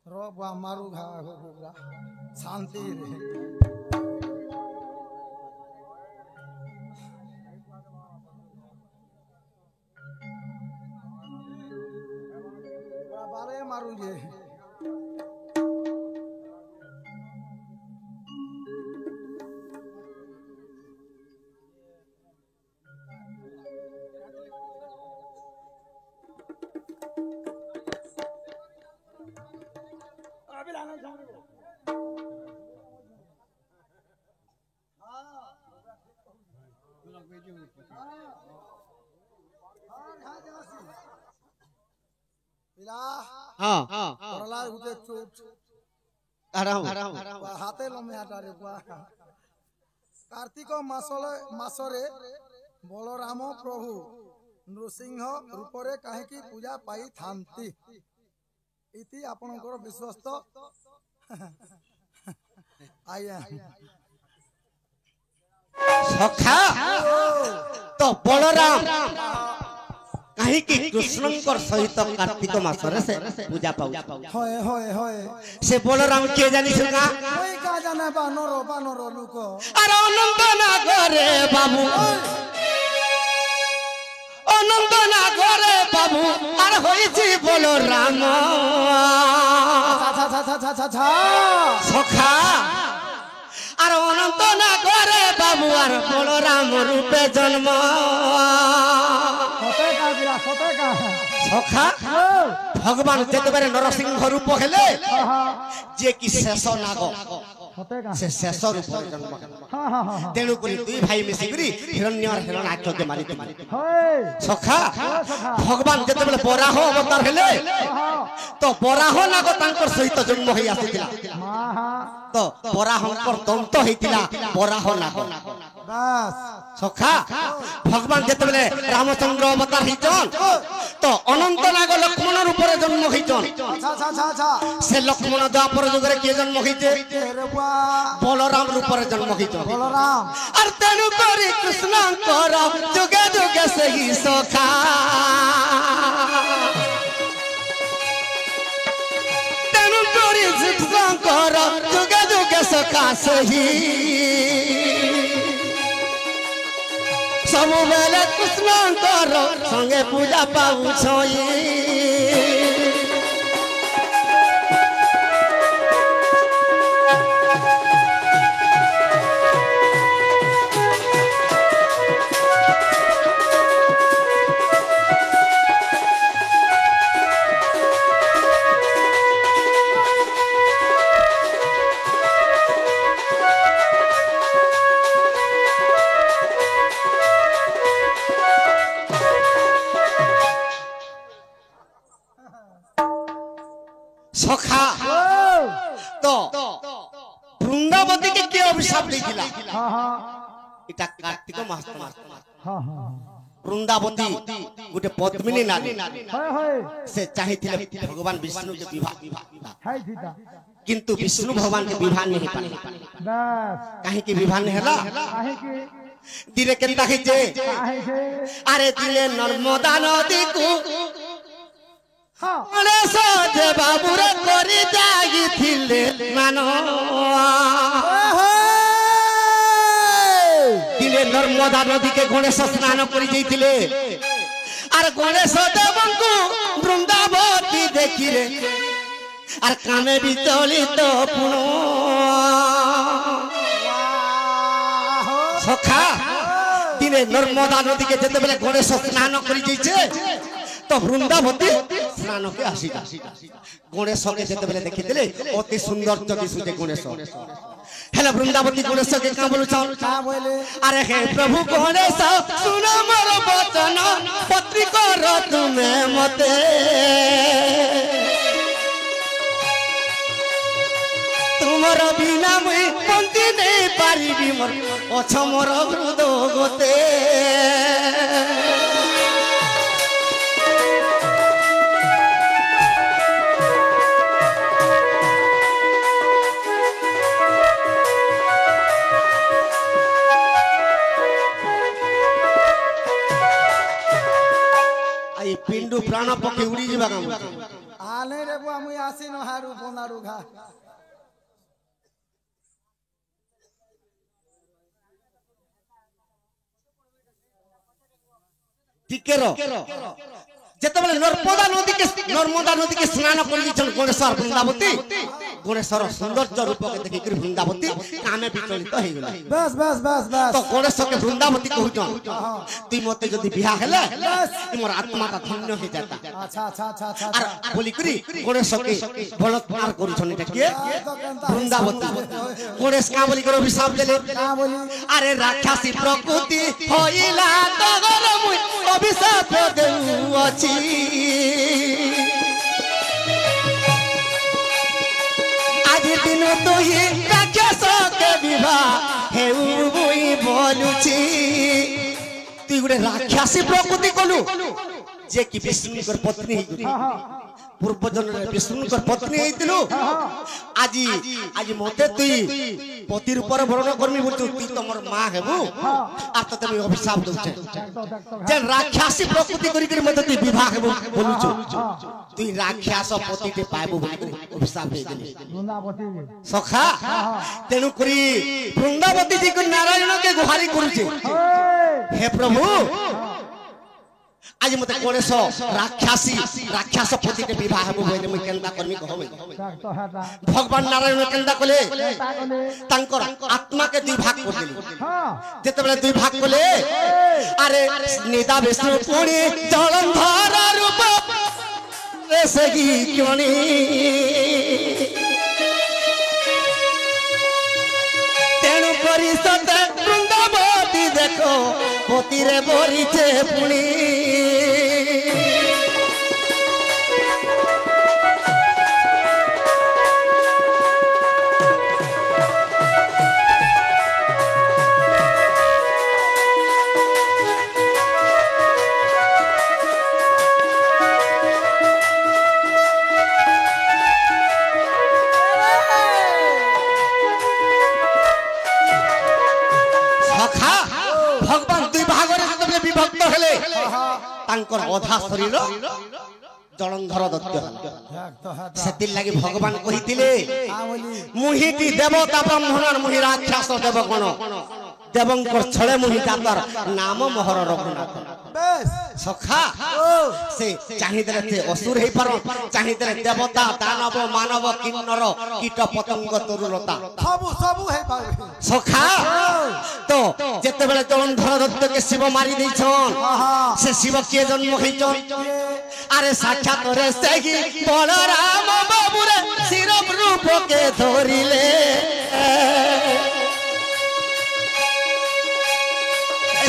रो बा मारू घा हो बुरा शांति रे बारे मारू जे हाँ করলা উঠে চুট হাতে লমে হাটারে কার্তিক মাসরে বলরাম প্রভু নৃসিংহ রূপরে কাহিকি পূজা পাই থান্তি ইতি আপনার বিশ্বস্ত আজ্ঞা सखा तो बलराम कहीं कृष्णकर सहित कार्तिक मासरे से पूजा पाऊ হয় হয় হয় से बलराम के जानी सुना ওই কা জানে বানর বানর লোক अरे अनंत नागरे बाबू अनंत नागरे बाबू अरे होइछि बलराम ছা ছা ছা ছা ছা ছা सखा अरे अनंत नागरे बाबू अरे बलराम रूपे जन्म সতে কা দিলা সতে কা सखा भगवान जेतबेरे नरसिंह रूप हेले जे कि शेष नाग সতে কা से शेष रूप जन्म হ্যাঁ হ্যাঁ হ্যাঁ तेणु करी दुई भाई मिसिकरी हिरण्य और हिरण्याक्ष के मारी হয় सखा भगवान जेतबेले बराह अवतार हेले तो बराह नाग तांकर सहित जन्म होई आसीतिला মা হ্যাঁ तो बराहंकर दंत हेतिला बराह नाग বাস सखा भगवान जेतबेले रामचंद्र अवतार हिचन तो अनंत नाग लक्ष्मण रूप रे जन्म हिचन ছা ছা ছা ছা से लक्ष्मण द्वापर युग रे के जन्म हिचे রে বুয়া बलराम रूप रे जन्म हिचन বলরাম और तेणु करी कृष्णंकर जुगे जुगे से ही सखा तेणु करी कृष्णंकर जुगे जुगे सखा से ही सब बेले कृष्णंकर संगे पूजा पाऊ छई सखा तो वृंदावती के के अभिशाप देथिला হ্যাঁ হ্যাঁ इटा कार्तिक मास হ্যাঁ হ্যাঁ वृंदावती गोटे पद्मिनी नारी হয় হয় से चाहिथिले भगवान विष्णु के विवाह হাই থিতা किंतु विष्णु भगवान के विवाह नहीं पाले বাস काहे के विवाह नहीं हला কাহে কি दिले केनता हिजे কাহে সে अरे दिले नर्मदा नदी को হ্যাঁ गणेश जे बाबू रे करी जागिथिले मानो दिले नर्मदा नदी के गणेश स्नान करी जाइथिले आर गणेश देवंकु वृंदावती देखी रे आर कामे विचलित पुण सखा दिने नर्मदा नदी के जेते बेले गणेश स्नान करी जाइछे तो वृंदावती स्नान के आसीता गणेश के जेते बेले देखिथिले अति सुंदर चकी सुजे गणेश हेला वृंदावती गणेश के का बोलु छौ কা বলে अरे हे प्रभु गणेश सुन मोर वचन पत्री कर तुमे मते तुमर बिना मुई पंक्ति नहीं पारिबी मोर अछ मोर हृदय गते पिंडू प्राण पक्षी उड़ी जीवा काम आने रे আগুয়া মুই আসি নহারু বনারু ঘা ଟିକେ যেତେବେଳେ ନର୍ମଦା ନଦୀকে ସ୍ନାନ କରିଦେଇଛନ୍ ଗଣେଶ୍ୱର ବୃନ୍ଦାବତୀ ଗଣେଶ୍ୱର ସୌନ୍ଦର୍ଯ୍ୟ ରୂପକେ ଦେଖିକରି ବୃନ୍ଦାବତୀ ଆମେ ବିଚଳିତ ହେଇଗଲା बस बस बस बस ତ ଗଣେଶକେ ବୃନ୍ଦାବତୀ କହୁଛନ୍ তুই মতে যদি বিয়া হেলে তোমার আত্মাটা ধন্য হয়ে যাতা अच्छा अच्छा अच्छा अच्छा আর বলি করি গণেশকে বলৎকার করছন এটা কি বৃন্দাবতী গণেশ কা বলি করে অভিশাপ দিলে का बोली আরে রাক্ষসী প্রকৃতি হইলা তগর মুই অভিশাপ দেউছি আজি দিন তুই রাক্ষসকে বিবাহ হেউ মুই বলুছি তুই গোটে রাক্ষসী প্রকৃতি কলু যে কি বিষ্ণুকর পত্নী হইগলি পূর্ব জন্মে বিষ্ণুকর পত্নী হইতিলু আজি আজি মতে তুই পতির উপর বরণ করমি বলছু তুই তোমার মা হেবু আর তোতে আমি অভিশাপ দউছে যে রাক্ষসী প্রকৃতি করি করি মতে তুই বিবাহ হেবু বলুছু তুই রাক্ষস পতিতে পাইবু বলি করি অভিশাপ হয়ে গেলি বৃন্দাবতী সখা তেণু করি বৃন্দাবতী জি নারায়ণকে গুহারি করুছে হে প্রভু आज मते गणेश राक्षस पतिके विवाह हेबो बोले मुई केनता करमी कहबे भगवान नारायण केनता कले तांकर आत्मा के दुई भाग कर देली जेते बेले दुई भाग कले अरे निदा विष्णु पुणी जलंधर रूप रे सगी क्योनी तेणु करी सते बृंदावती देखो पतिरे बरिछे पुणी तांकर अधा शरीर जलंधर दत्त सेति लागि भगवान कहितिले मुहिटी देवता ब्राह्मण मुहि राक्षस देवगण देवंकर छळे मुहि जातर नाम मोहर रघुनाथ सखा से चाहिदले से असुर हे पर चाहिदले देवता दानव मानव किन्नर कीट पतंग तरुलता सबु सबु हे पावे सखा तो जेते बेले जलंधर दत्त के शिव मारी दैछन से शिव के जन्म होइछन अरे साक्षात रे सेही बलराम बाबू रे सिर रूप के धरिले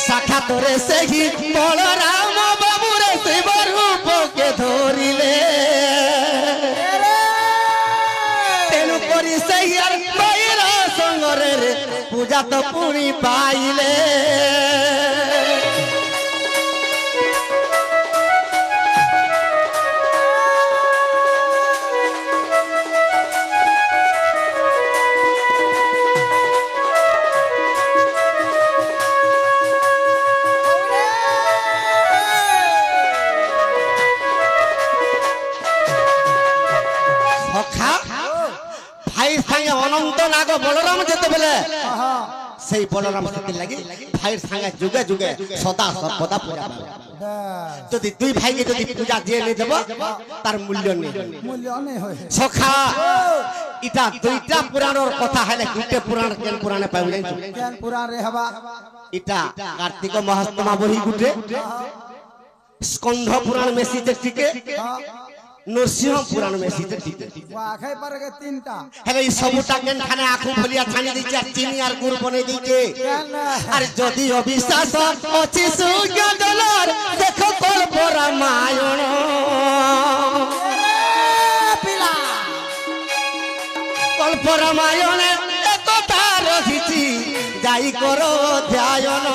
साक्षात रे सेही बलराम बाबू रे शिव रूप के धरिले तेनु करी सेही बैरा संगरे रे पूजा तो पुणी पाइले अनंत नाग बलराम जेते बेले सेई बलराम सेति लागि भाई संगे जुगे जुगे सदा सर्वदा पूजा जदि दुई भाई के जदि पूजा जे नै देबो तार मूल्य नै होय सखा इटा दुईटा पुराणर कथा हेले गुटे पुराण केन पुराणे पाइले केन पुराण रे हबा इटा कार्तिक महात्मा बही गुटे स्कंध पुराण में सीते टिके नरसिंह पुराण में सीते टिके आखे पर के तीनटा हेले ई सबटा केन खाने आखु फलिया छानी दैछे चीनी आर गुड़ बने दैछे अरे जदि अविश्वास अछि सुज्ञ दलर देखो कल्प रामायण पिला कल्प रामायण एकता रहिछि जाई करो ध्यान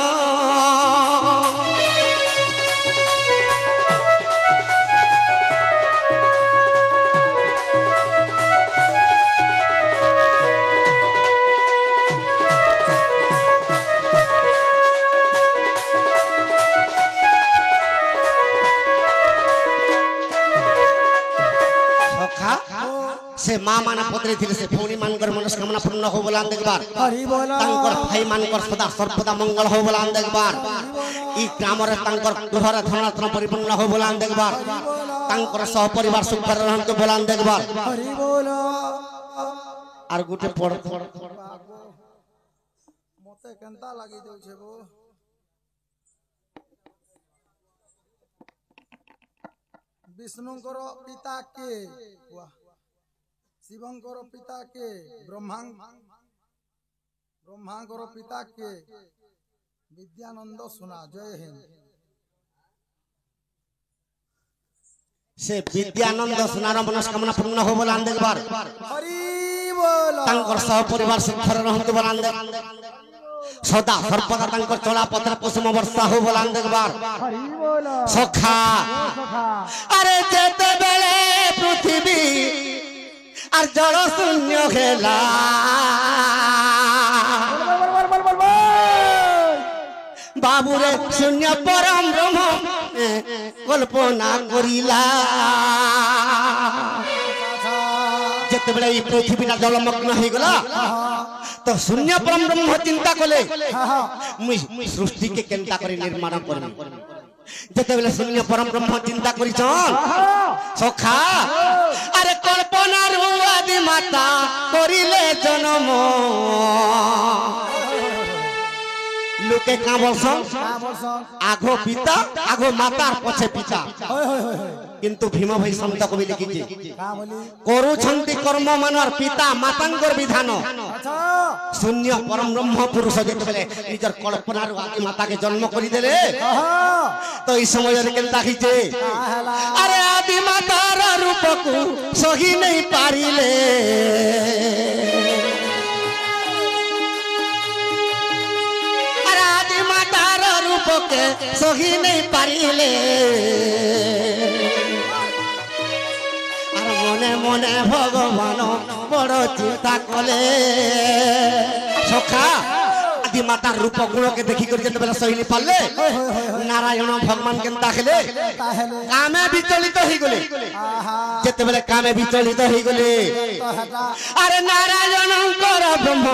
सखा से माँ मान पत्रे थिले से भौणी मानकर मनस्कामना पूर्ण हो बोला देखबार हरि बोल तांकर भाई मानकर सदा सर्वदा मंगल हो बोला देखबार ई ग्रामरे तांकर घर धनात्न परिपूर्ण हो बोला देखबार तांकर सह परिवार सुख रहंत बोला देखबार हरि बोल आर गुटे पड़ मते केनता लागि देउ छे गो विष्णुकर पिता के वाह शिवंकर पिता के ब्रह्मांकर पिता के विद्यानंद सुना जय हिंद से विद्यानंद सुनार मनस्कामना पूर्ण हो बोला देखबार हरि बोल तांकर सह परिवार सुख रहंत बोला सदा सर्वदा तांकर चला पत्र कुसुम वर्षा हो बोला देखबार हरि बोल सखा अरे जेते बेले पृथ्वी আর জল শূন্য খেলা বাবুরে শূন্য পরম ব্রহ্ম কল্পনা করিলা যেতবেলে এই পৃথিবীটা জলমগ্ন হয়ে গলা তো শূন্য পরম ব্রহ্ম চিন্তা কলে মুই সৃষ্টিকে কেনতা করে নির্মাণ করবি যেতবেলে শূন্য পরম ব্রহ্ম চিন্তা করিছন সখা আরে কল্পনার আদি মাতা করিলে জন্ম লোকে কা বলছন আগো পিতা আগো মাতার পছে পিতা কিন্তু ভীম ভাই সন্ত কবি লিখিছে করুছন্তি কর্ম মানর পিতা মাতাঙ্গর বিধান শূন্য পরম ব্রহ্ম পুরুষ যেতবেলে নিজের কল্পনার আদি মাতাকে জন্ম করি দেলে তো এই সময়ের কেনতা খিছে আরে আদি মাতার রূপকু সহি নেই পারিলে আরে আদি মাতার রূপকে সহি নেই পারিলে আর মনে মনে ভগবান বড় চিন্তা কলে সখা আদি মাতার রূপ গুণকে দেখি করে যেতবেলে সহিনি পারলে নারায়ণ ভগবান কেনতা খেলে কামে বিচলিত হয়ে গলে যেতবেলে কামে বিচলিত হয়ে গলে আরে নারায়ণঙ্কর ব্রহ্ম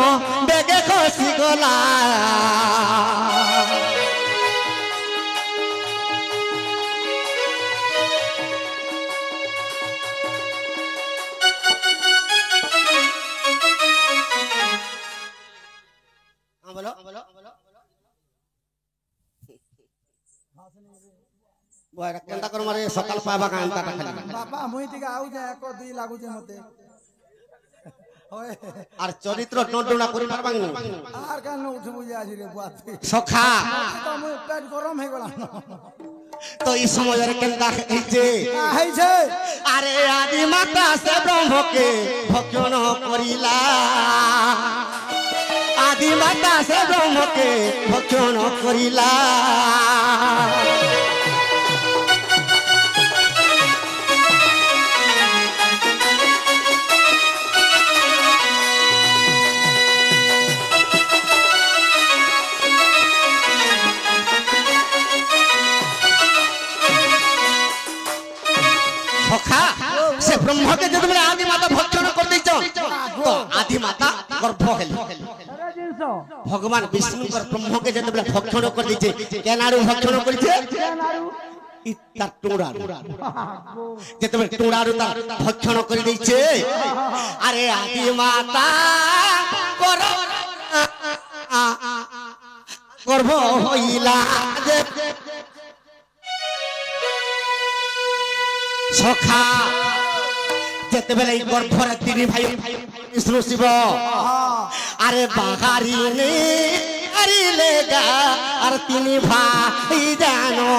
বেগে খসি গলা কেনতা কর মারে সকাল পাবা কান্তা খালি বাবা মুই টিকে আউ যে এক দুই লাগুছে মতে আর চরিত্র টন্টনা করি পারবাং না আর কেন উঠে বুঝে আজি রে বাত সখা তো মুই পেট গরম হয়ে গলা তো এই সময়ের কেনতা হইছে হইছে আরে আদি মাতা সে ব্রহ্মকে ভক্ষণ করিলা আদি মাতা সে ব্রহ্মকে ভক্ষণ করিলা से ब्रह्म के जब आदि माता भक्षण कर दी तो आदि माता गर्भ हेले भगवान विष्णु कर ब्रह्म के जब भक्षण कर दी केनारू भक्षण कर इता टुंडारू जब टुंडारू ता भक्षण कर दी अरे आदि माता गर्भ हइला सखा যেতবেলে গর্ভরে তিনি ভাই বিষ্ণু শিব আরে বাহারি নে আরিলে গা আর তিনি ভাই জানো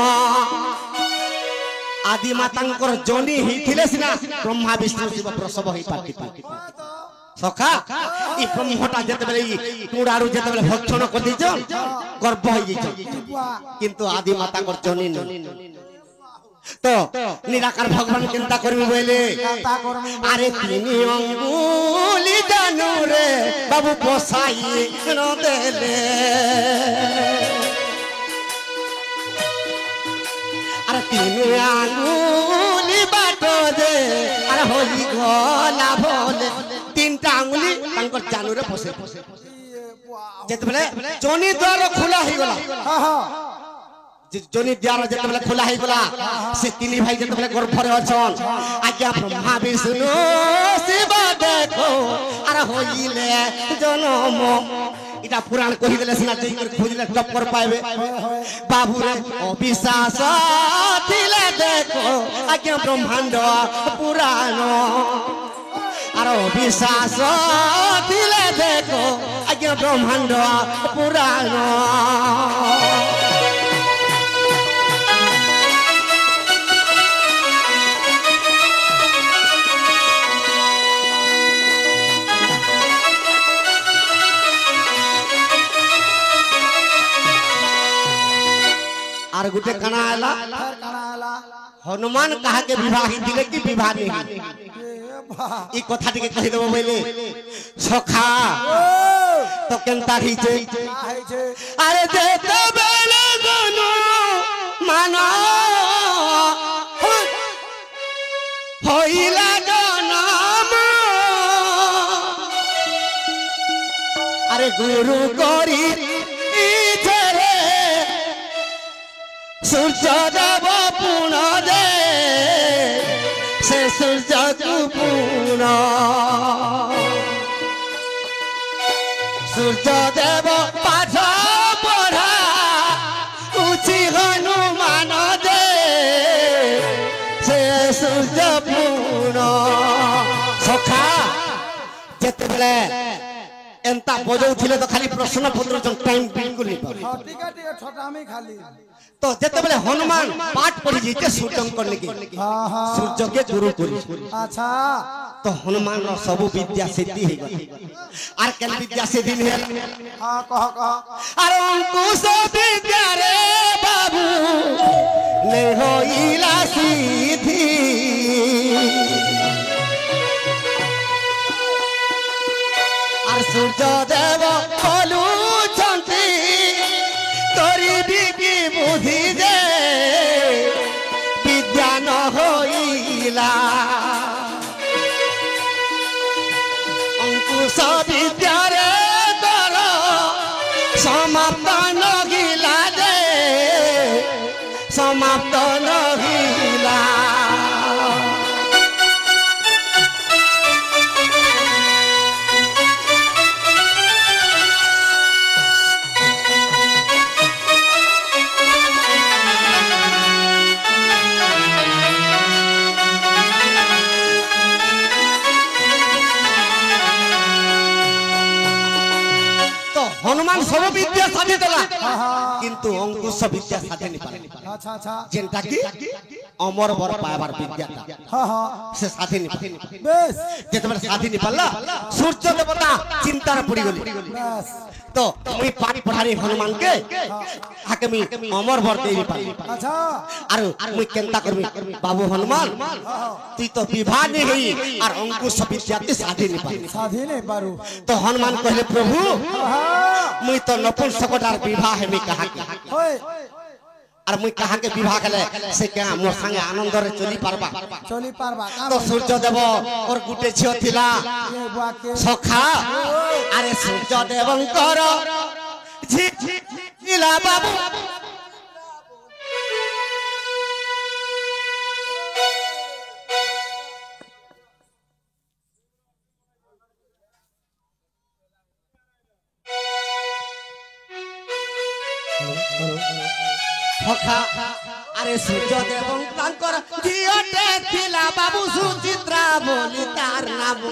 আদি মাতাঙ্কর জনি হইଥିଲେ সিনা ব্রহ্মা বিষ্ণু শিব প্রসব হই পাতিতা সখা এই ব্রহ্মটা যেতবেলে টুড়ারু যেতবেলে ভক্ষণ করে দিছ গর্ভ হই গিয়েছ কিন্তু আদি মাতাঙ্কর জনি ন तो निराकार भगवान चिंता करबी बोले अरे तीन अंगुली जानू रे बाबू पोसाई न देले अरे तीन अंगुली बाट দে আর হই গলা ভলে তিনটা আঙ্গুলি তাঙ্কর জানুরে বসে যেতবেলে জনি দ্বার খোলা হই গলা হ্যাঁ হ্যাঁ জনি দ্বার যেতবেলে খোলা হই গলা সে তিনি ভাই যেতবেলে গর্ভরে অছন আজ্ঞা ব্রহ্মা বিষ্ণু শিব দেখো আর হইলে জনম এটা পুরাণ কহি দেলে সিনা যেই করে খুঁজলে টক্কর পাইবে বাবুরে অবিশ্বাস দিলে দেখো আজ্ঞা ব্রহ্মাণ্ড পুরাণ আর অবিশ্বাস দিলে দেখো আজ্ঞা ব্রহ্মাণ্ড পুরাণ আর গুটে কানা আলা फिर कना आला हनुमान कहा के विवाह दिले कि विवाह नहीं ए बा ई कथा टिके कहि देबो बोले सखा तो केनता हिचे का है छे अरे देते बेले गनु माना होइला जन्म अरे गुरु करी इधरे सूर्य देव पुण दे से सूर्य को पुण सूर्य देव पाठ पढ़ा उची हनुमान दे से सूर्य पुण सखा जेते बेले एंता बजाउथिले तो खाली प्रश्न पत्र जो टाइम बिल्कुल नहीं पाबे हां ठीक है छोटा में खाली तो जेते बेले हनुमान पाठ पढ़ी जैते सूर्य करने के हां हां सूर्य के गुरु करी अच्छा तो हनुमान रो सब विद्या सिद्धि है आर केल विद्या सिद्धि है हां कह अरे अंकुश विद्या रे बाबू ने होइला सिद्धि আর সূর্য দেব বলু চন্তি তোরি বিকি বুদ্ধি যে বিদ্যা ন হইলা অঙ্কুশ বিদ্যারে তর সমাপ্ত নহিলা যে সমাপ্ত নহিলা हनुमान सब विद्या साधे देला किंतु अंकुश विद्या साधे नहीं पारे अच्छा अच्छा जेंटा की अमर बर पायबार विद्याटा हां हां से साधे नहीं पारे बस जेतबे साधे नहीं पाला सूर्य देवता चिंता रे पड़ी गली बस तो मुई पानी पढ़ारी हनुमान के आके मी अमर बर देई पाई अच्छा आरो मुई केनता करबी बाबू हनुमान तू तो विवाह नहीं होई और अंकुश विद्या ते साधे नहीं पाई साधे नहीं पारू तो हनुमान कहले प्रभु हां मुई तो नपुंसकटार विवाह है मी कहा के होय और मुई कहा के विवाह कले से क्या मोर संगे आनंद रे चली पारबा चली पारबा काम तो सूर्य देव और गुटे छियो थिला ये बुआ के सखा अरे सूर्य देवंकर झिला बाबू सखा अरे सूर्य देवंकर झियोटे थिला बाबू सुचित्रा बोली तार नाम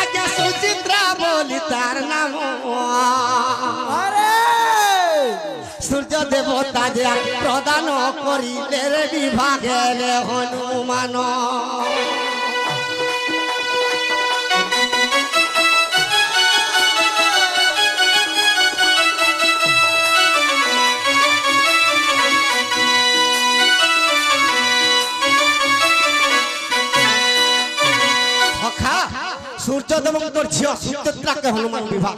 आज्ञा सुचित्रा बोली तार नाम अरे सूर्य देवता जे प्रदान करिले रे विभागे रे हनुमान সূর্যদেব তোর ঝিও সূর্যত্রাকে হনুমান বিভাগ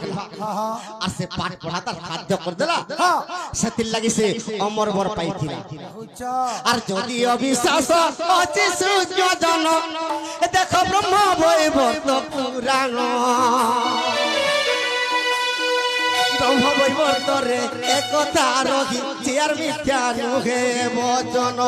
আর সে পাঠ পড়া তার খাদ্য করে দেলা সেতির লাগি সে অমর বর পাইছিলা আর যদি অবিশ্বাস আছে সূর্য জন দেখো ব্রহ্ম বৈবর্ত পুরাণ ব্রহ্ম বৈবর্তরে একথা রহি চেয়ার মিথ্যা নুহে বচন